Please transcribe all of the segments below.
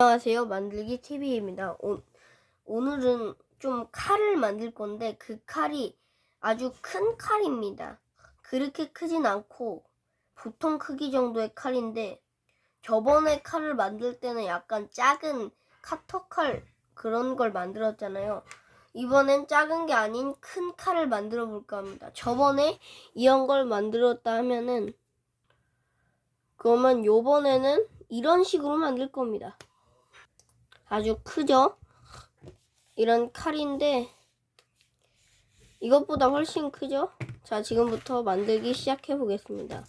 안녕하세요. 만들기 TV입니다. 오늘은 좀 칼을 만들 건데 그 칼이 아주 큰 칼입니다. 그렇게 크진 않고 보통 크기 정도의 칼인데 저번에 칼을 만들 때는 약간 작은 카터칼 그런 걸 만들었잖아요. 이번엔 작은 게 아닌 큰 칼을 만들어 볼까 합니다. 저번에 이런 걸 만들었다 하면은 그러면 요번에는 이런 식으로 만들 겁니다. 아주 크죠? 이런 칼인데 이것보다 훨씬 크죠? 자, 지금부터 만들기 시작해 보겠습니다.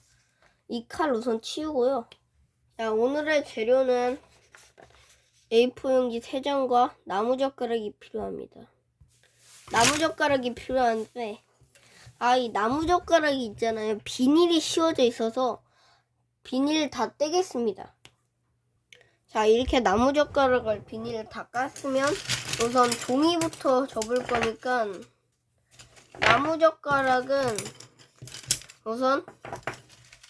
이 칼 우선 치우고요. 자, 오늘의 재료는 A4 용지 3장과 나무젓가락이 필요합니다. 나무젓가락이 필요한데 이 나무젓가락이 있잖아요. 비닐이 씌워져 있어서 비닐 다 떼겠습니다. 자, 이렇게 나무젓가락을 비닐을 다 깠으면 우선 종이부터 접을 거니까 나무젓가락은 우선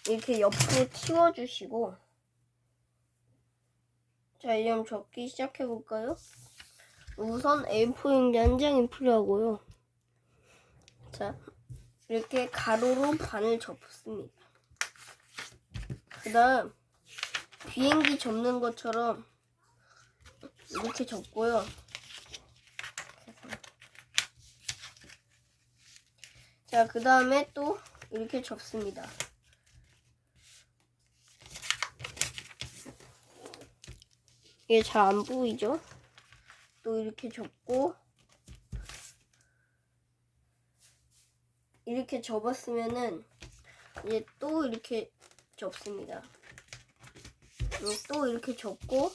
이렇게 옆으로 치워주시고, 자, 이제 좀 접기 시작해볼까요? 우선 A4 용지 한 장이 필요하고요. 자, 이렇게 가로로 반을 접습니다. 그 다음 비행기 접는 것처럼 이렇게 접고요. 자, 그 다음에 또 이렇게 접습니다. 이게 잘 안 보이죠? 또 이렇게 접고, 이렇게 접었으면은 이제 또 이렇게 접습니다. 또 이렇게 접고,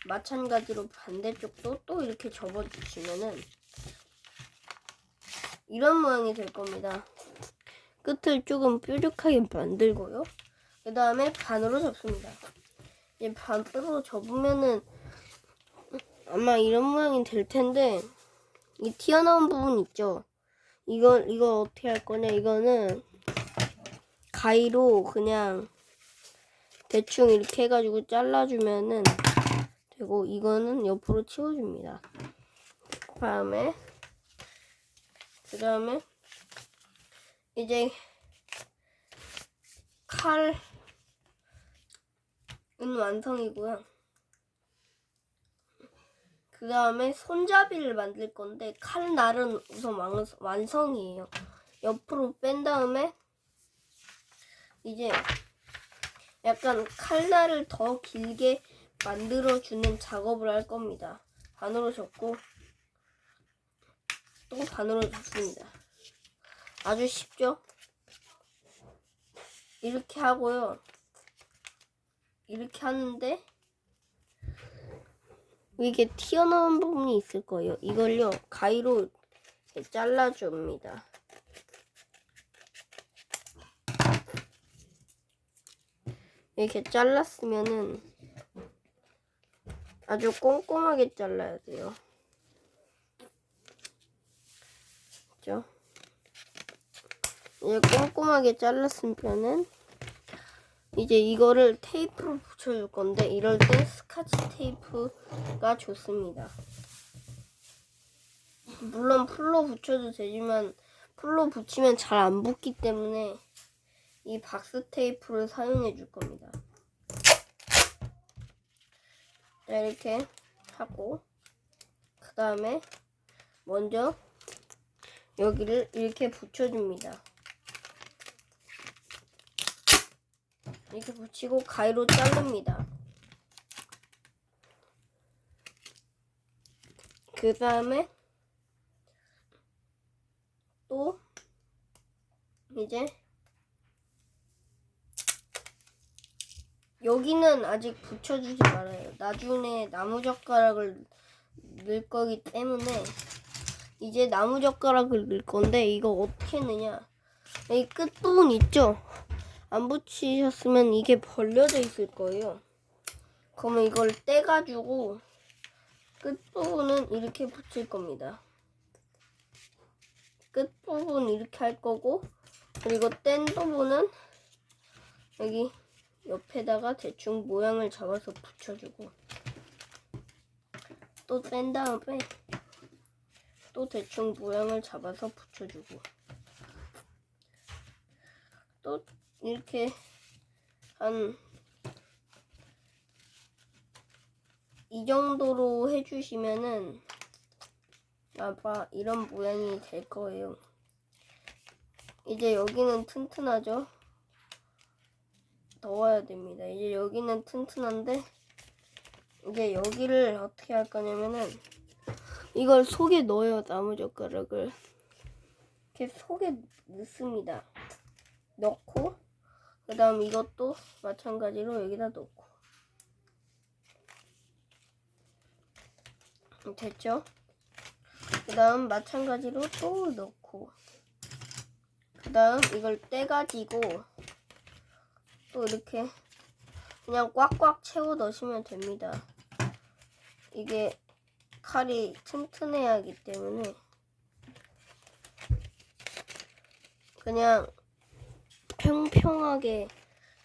마찬가지로 반대쪽도 또 이렇게 접어주시면은 이런 모양이 될 겁니다. 끝을 조금 뾰족하게 만들고요. 그 다음에 반으로 접습니다. 이제 반으로 접으면은 아마 이런 모양이 될 텐데, 이 튀어나온 부분 있죠? 이걸 어떻게 할 거냐? 이거는 가위로 그냥 대충 이렇게 해가지고 잘라주면은 되고, 이거는 옆으로 치워줍니다. 그 다음에 이제 칼은 완성이고요. 그 다음에 손잡이를 만들 건데 칼날은 우선 완성이에요. 옆으로 뺀 다음에 이제 약간 칼날을 더 길게 만들어주는 작업을 할 겁니다. 반으로 접고 또 반으로 접습니다. 아주 쉽죠? 이렇게 하고요. 이렇게 하는데 이게 튀어나온 부분이 있을 거예요. 이걸요 가위로 잘라줍니다. 이렇게 잘랐으면은 아주 꼼꼼하게 잘라야 돼요. 그죠? 이제 꼼꼼하게 잘랐으면은 이제 이거를 테이프로 붙여줄 건데 이럴 때 스카치 테이프가 좋습니다. 물론 풀로 붙여도 되지만 풀로 붙이면 잘 안 붙기 때문에 이 박스 테이프를 사용해 줄 겁니다. 자, 이렇게 하고 그 다음에 먼저 여기를 이렇게 붙여줍니다. 이렇게 붙이고 가위로 자릅니다. 그 다음에 또 이제 여기는 아직 붙여주지 말아요. 나중에 나무젓가락을 넣을 거기 때문에 이제 나무젓가락을 넣을 건데 이거 어떻게 넣냐? 이 끝부분 있죠? 안 붙이셨으면 이게 벌려져 있을 거예요. 그러면 이걸 떼가지고 끝부분은 이렇게 붙일 겁니다. 끝부분 이렇게 할 거고, 그리고 뗀 부분은 여기 옆에다가 대충 모양을 잡아서 붙여주고, 또 뺀 다음에 또 대충 모양을 잡아서 붙여주고 또 이렇게 한 이 정도로 해주시면은 아마 이런 모양이 될 거예요. 이제 여기는 튼튼하죠? 넣어야 됩니다. 이제 여기는 튼튼한데 이제 여기를 어떻게 할 거냐면은 이걸 속에 넣어요. 나무젓가락을 이렇게 속에 넣습니다. 넣고 그 다음 이것도 마찬가지로 여기다 넣고 됐죠? 그 다음 마찬가지로 또 넣고 그 다음 이걸 떼가지고 또 이렇게 그냥 꽉꽉 채워 넣으시면 됩니다. 이게 칼이 튼튼해야 하기 때문에 그냥 평평하게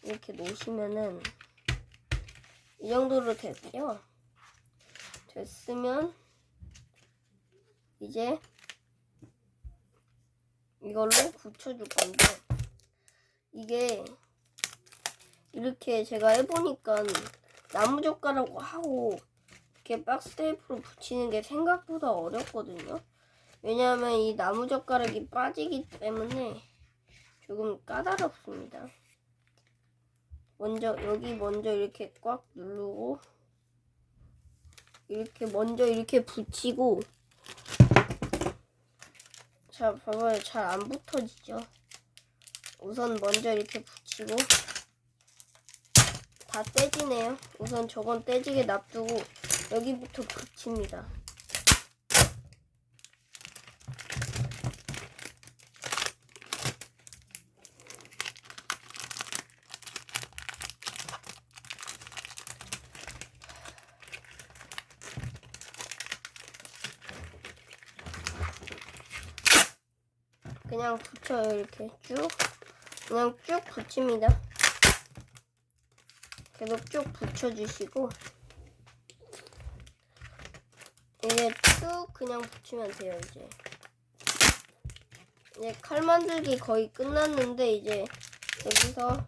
이렇게 놓으시면은 이 정도로 됐고요. 됐으면 이제 이걸로 붙여줄 건데 이게 이렇게 제가 해보니까 나무젓가락하고 이렇게 박스 테이프로 붙이는 게 생각보다 어렵거든요. 왜냐하면 이 나무젓가락이 빠지기 때문에 조금 까다롭습니다. 여기 먼저 이렇게 꽉 누르고 이렇게 먼저 이렇게 붙이고 자 봐봐요. 잘 안 붙어지죠. 우선 먼저 이렇게 붙이고 다 떼지네요. 우선 저건 떼지게 놔두고 여기부터 붙입니다. 그냥 붙여요. 이렇게 그냥 쭉 붙입니다. 계속 쭉 붙여주시고 이제 쭉 그냥 붙이면 돼요. 이제 칼 만들기 거의 끝났는데 이제 여기서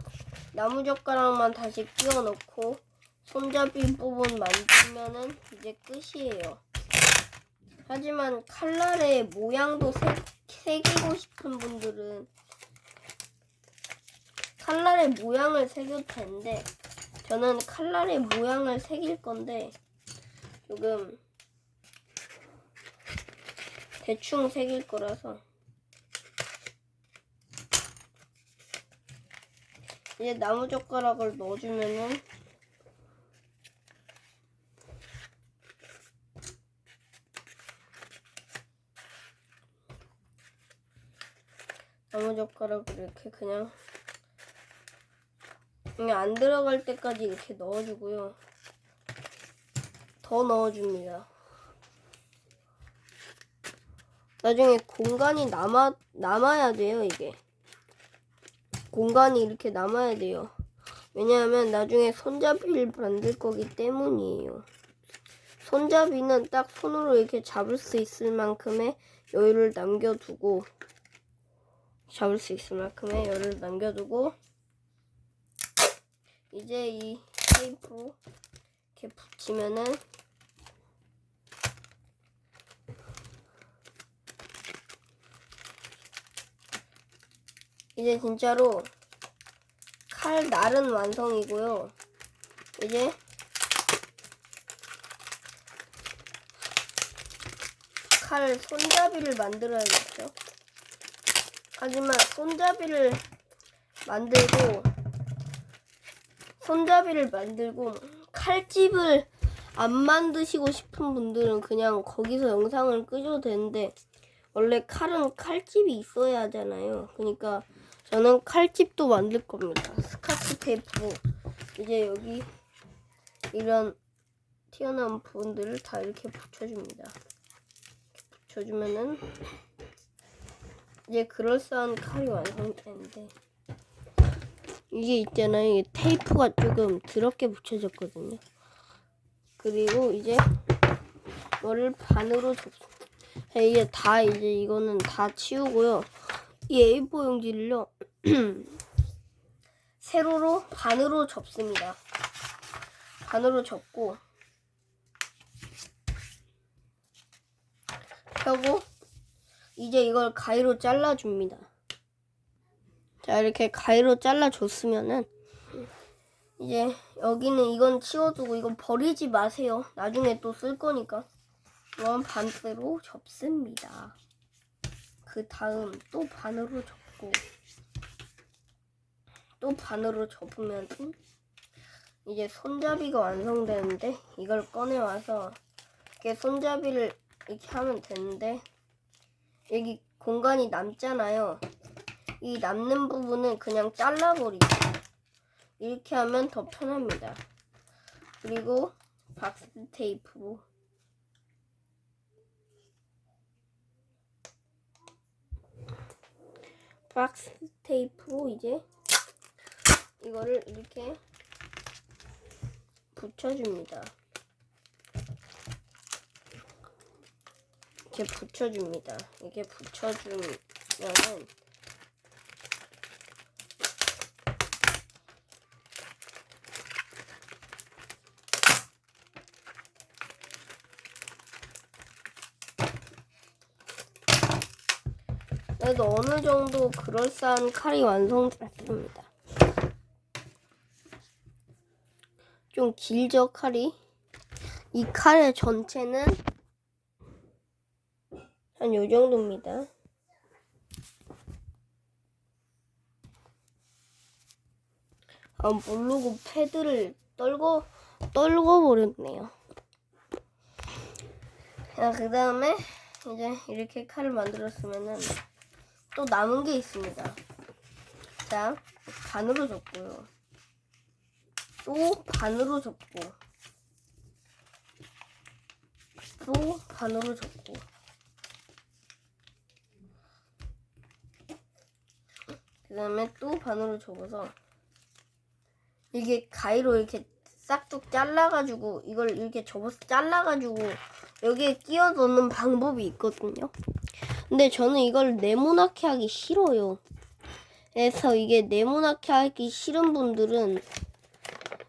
나무젓가락만 다시 끼워 넣고 손잡이 부분 만들면은 이제 끝이에요. 하지만 칼날의 모양도 새기고 싶은 분들은 칼날의 모양을 새겨도 되는데 저는 칼날의 모양을 새길 건데 조금 대충 새길 거라서 이제 나무젓가락을 넣어주면은 나무젓가락을 이렇게 그냥 안 들어갈 때까지 이렇게 넣어주고요. 더 넣어줍니다. 나중에 공간이 남아야 돼요. 이게 공간이 이렇게 남아야 돼요. 왜냐하면 나중에 손잡이를 만들 거기 때문이에요. 손잡이는 딱 손으로 이렇게 잡을 수 있을 만큼의 여유를 남겨두고 이제 이 테이프 이렇게 붙이면은 이제 진짜로 칼 날은 완성이고요. 이제 칼 손잡이를 만들어야겠죠. 하지만 손잡이를 만들고 칼집을 안 만드시고 싶은 분들은 그냥 거기서 영상을 끄셔도 되는데 원래 칼은 칼집이 있어야 하잖아요. 그러니까 저는 칼집도 만들 겁니다. 스카치 테이프로 이제 여기 이런 튀어나온 부분들을 다 이렇게 붙여줍니다. 붙여주면은 이제 그럴싸한 칼이 완성이 되는데 이게 있잖아요. 이게 테이프가 조금 더럽게 붙여졌거든요. 그리고 이제 이거를 반으로 접습니다. 이게 다 이제 이거는 다 치우고요. 이 A4 용지를요. 세로로 반으로 접습니다. 반으로 접고 펴고 이제 이걸 가위로 잘라줍니다. 자, 이렇게 가위로 잘라줬으면은 이제 여기는 이건 치워두고 이건 버리지 마세요. 나중에 또 쓸 거니까. 이건 반대로 접습니다. 그 다음 또 반으로 접고 또 반으로 접으면 이제 손잡이가 완성되는데 이걸 꺼내와서 이렇게 손잡이를 이렇게 하면 되는데 여기 공간이 남잖아요. 이 남는 부분은 그냥 잘라버리고 이렇게 하면 더 편합니다. 그리고 박스 테이프로 이제 이거를 이렇게 붙여줍니다. 이렇게 붙여줍니다. 이렇게 붙여주면은 그래도 어느 정도 그럴싸한 칼이 완성됐습니다. 좀 길죠, 칼이? 이 칼의 전체는 한 요 정도입니다. 모르고 패드를 떨궈 버렸네요. 자, 그 다음에 이제 이렇게 칼을 만들었으면은 또 남은 게 있습니다. 자, 반으로 접고요. 또 반으로 접고 또 반으로 접고 그 다음에 또 반으로 접어서 이게 가위로 이렇게 싹둑 잘라가지고 이걸 이렇게 접어서 잘라가지고 여기에 끼워 넣는 방법이 있거든요. 근데 저는 이걸 네모나게 하기 싫어요. 그래서 이게 네모나게 하기 싫은 분들은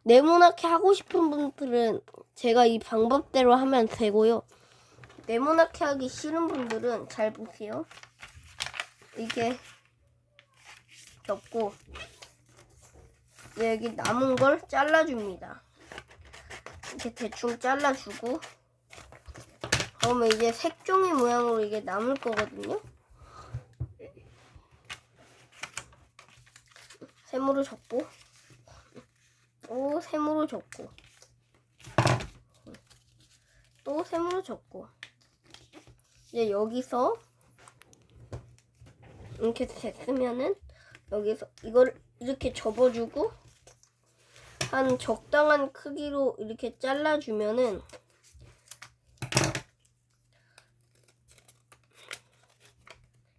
네모나게 하고 싶은 분들은 제가 이 방법대로 하면 되고요. 네모나게 하기 싫은 분들은 잘 보세요. 이렇게 접고 여기 남은 걸 잘라줍니다. 이렇게 대충 잘라주고 그러면 이제 색종이 모양으로 이게 남을 거거든요. 세모로 접고 또 세모로 접고 또 세모로 접고 이제 여기서 이렇게 됐으면은 여기서 이걸 이렇게 접어주고 한 적당한 크기로 이렇게 잘라주면은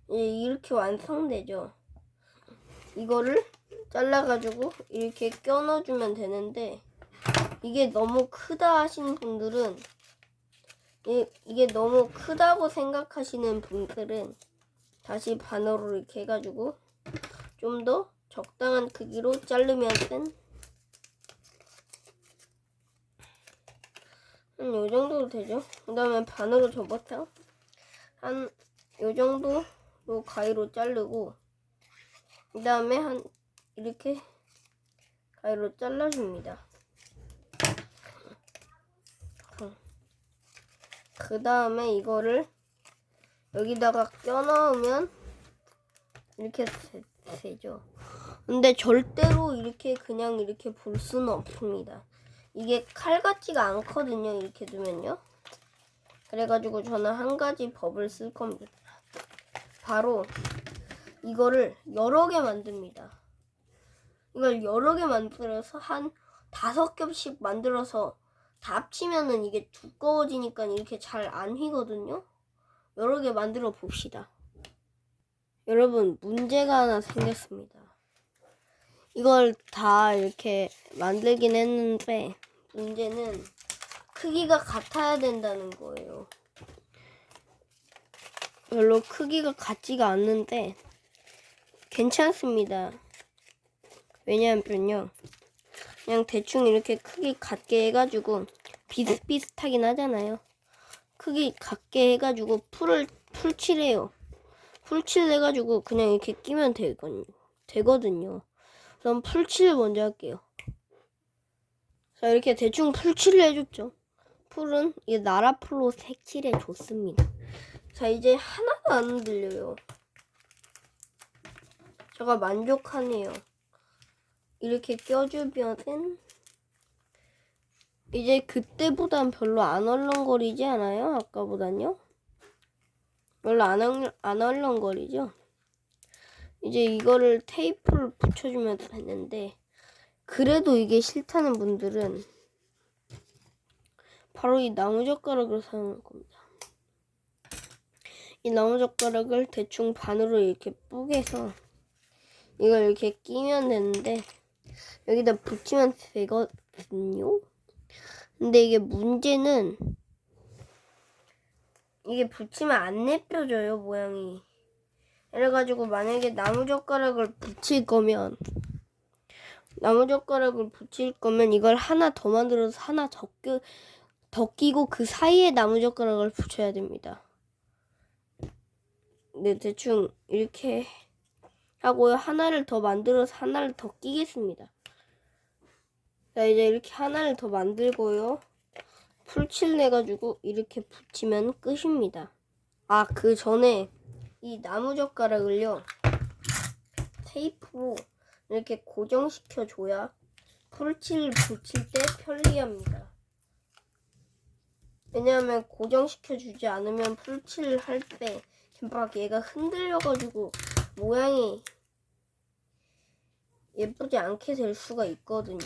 이렇게 완성되죠. 이거를 잘라가지고 이렇게 껴 넣어주면 되는데 이게 너무 크다 하시는 분들은 이게 너무 크다고 생각하시는 분들은 다시 반으로 이렇게 해가지고 좀 더 적당한 크기로 자르면은 한 요 정도 되죠. 그 다음에 반으로 접어서 한 요 정도로 가위로 자르고 그 다음에 한 이렇게 가위로 잘라줍니다. 그 다음에 이거를 여기다가 껴 넣으면 이렇게 되죠. 근데 절대로 이렇게 그냥 이렇게 볼 수는 없습니다. 이게 칼 같지가 않거든요. 이렇게 두면요. 그래가지고 저는 한 가지 법을 쓸 겁니다. 바로 이거를 여러 개 만듭니다. 이걸 여러 개 만들어서 한 5겹씩 만들어서 다 합치면은 이게 두꺼워지니까 이렇게 잘 안 휘거든요. 여러 개 만들어 봅시다. 여러분, 문제가 하나 생겼습니다. 이걸 다 이렇게 만들긴 했는데 문제는 크기가 같아야 된다는 거예요. 별로 크기가 같지가 않는데 괜찮습니다. 왜냐하면요, 그냥 대충 이렇게 크기 같게 해가지고 비슷비슷하긴 하잖아요. 크기 같게 해가지고 풀칠해요. 풀칠 해가지고 그냥 이렇게 끼면 되거든요. 그럼 풀칠 먼저 할게요. 자, 이렇게 대충 풀칠을 해줬죠. 풀은 이 나라풀로 색칠해 줬습니다. 자, 이제 하나도 안 흔들려요. 제가 만족하네요. 이렇게 껴주면은 이제 그때보단 별로 안 얼렁거리지 않아요? 아까보단요? 별로 안 얼렁거리죠? 이제 이거를 테이프를 붙여주면 되는데, 그래도 이게 싫다는 분들은 바로 이 나무젓가락을 사용할 겁니다. 이 나무젓가락을 대충 반으로 이렇게 뿌개서 이걸 이렇게 끼면 되는데, 여기다 붙이면 되거든요? 근데 이게 문제는 이게 붙이면 안 내펴져요, 모양이. 그래가지고 만약에 나무젓가락을 붙일 거면 이걸 하나 더 만들어서 하나 더 끼고 그 사이에 나무젓가락을 붙여야 됩니다. 네, 대충 이렇게 하고요. 하나를 더 만들어서 하나를 더 끼겠습니다. 자, 이제 이렇게 하나를 더 만들고요. 풀칠 내가지고 이렇게 붙이면 끝입니다. 아, 그 전에 이 나무젓가락을요, 테이프로 이렇게 고정시켜 줘야 풀칠 붙일 때 편리합니다. 왜냐하면 고정시켜 주지 않으면 풀칠 할 때 막 얘가 흔들려가지고 모양이 예쁘지 않게 될 수가 있거든요.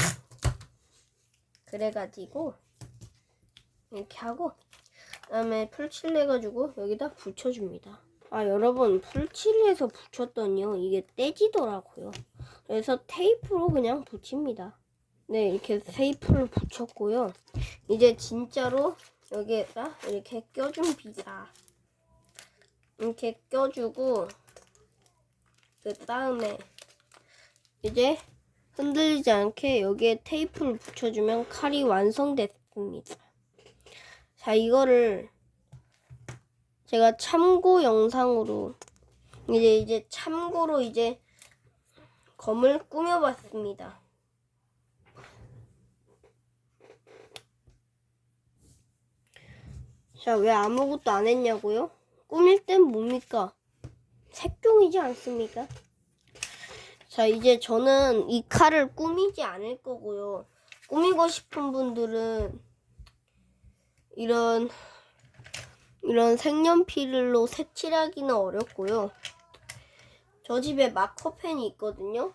그래가지고 이렇게 하고 그다음에 풀칠 내가지고 여기다 붙여줍니다. 아, 여러분, 풀칠해서 붙였더니요, 이게 떼지더라고요. 그래서 테이프로 그냥 붙입니다. 네, 이렇게 테이프를 붙였고요. 이제 진짜로 여기에다 이렇게 껴줍니다. 이렇게 껴주고 그 다음에 이제 흔들리지 않게 여기에 테이프를 붙여주면 칼이 완성됐습니다. 자, 이거를 제가 참고 영상으로 이제 참고로 이제 검을 꾸며봤습니다. 자, 왜 아무것도 안 했냐고요? 꾸밀 땐 뭡니까? 색종이지 않습니까? 자, 이제 저는 이 칼을 꾸미지 않을 거고요. 꾸미고 싶은 분들은 이런 색연필로 색칠하기는 어렵고요. 저 집에 마커펜이 있거든요.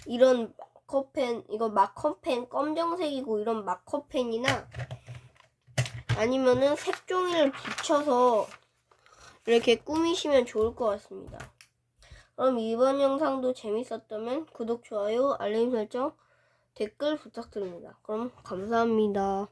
이런 마커펜, 이거 마커펜 검정색이고 이런 마커펜이나 아니면은 색종이를 붙여서 이렇게 꾸미시면 좋을 것 같습니다. 그럼 이번 영상도 재밌었다면 구독, 좋아요, 알림 설정, 댓글 부탁드립니다. 그럼 감사합니다.